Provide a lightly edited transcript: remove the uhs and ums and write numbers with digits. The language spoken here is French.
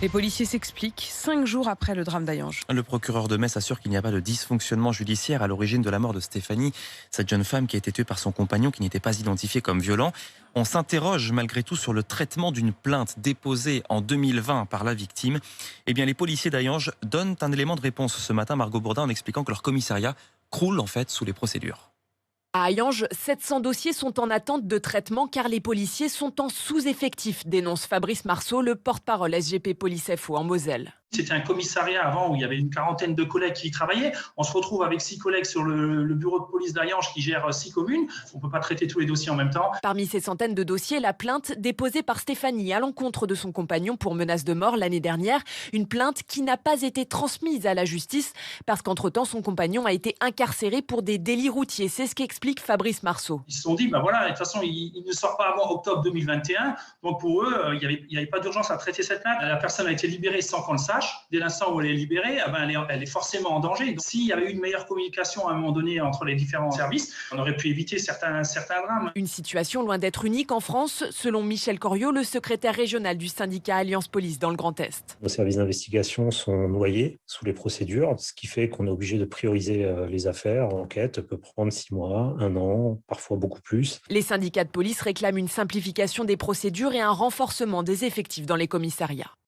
Les policiers s'expliquent 5 jours après le drame d'Hayange. Le procureur de Metz assure qu'il n'y a pas de dysfonctionnement judiciaire à l'origine de la mort de Stéphanie, cette jeune femme qui a été tuée par son compagnon qui n'était pas identifié comme violent. On s'interroge malgré tout sur le traitement d'une plainte déposée en 2020 par la victime. Eh bien, les policiers d'Hayange donnent un élément de réponse ce matin, Margot Bourdin, en expliquant que leur commissariat croule en fait sous les procédures. À Hayange, 700 dossiers sont en attente de traitement car les policiers sont en sous-effectif, dénonce Fabrice Marceau, le porte-parole SGP Police FO en Moselle. C'était un commissariat avant où il y avait une quarantaine de collègues qui y travaillaient. On se retrouve avec 6 collègues sur le bureau de police d'Hayange qui gère 6 communes. On ne peut pas traiter tous les dossiers en même temps. Parmi ces centaines de dossiers, la plainte déposée par Stéphanie à l'encontre de son compagnon pour menace de mort l'année dernière. Une plainte qui n'a pas été transmise à la justice parce qu'entre-temps, son compagnon a été incarcéré pour des délits routiers. C'est ce qu'explique Fabrice Marceau. Ils se sont dit, voilà, de toute façon, il ne sort pas avant octobre 2021. Donc pour eux, il n'y avait pas d'urgence à traiter cette plainte. La personne a été libérée sans qu'on le sache. Dès l'instant où elle est libérée, elle est forcément en danger. Donc, s'il y avait eu une meilleure communication à un moment donné entre les différents services, on aurait pu éviter certains drames. Une situation loin d'être unique en France, selon Michel Coriot, le secrétaire régional du syndicat Alliance Police dans le Grand Est. Nos services d'investigation sont noyés sous les procédures, ce qui fait qu'on est obligé de prioriser les affaires. L'enquête peut prendre 6 mois, 1 an, parfois beaucoup plus. Les syndicats de police réclament une simplification des procédures et un renforcement des effectifs dans les commissariats.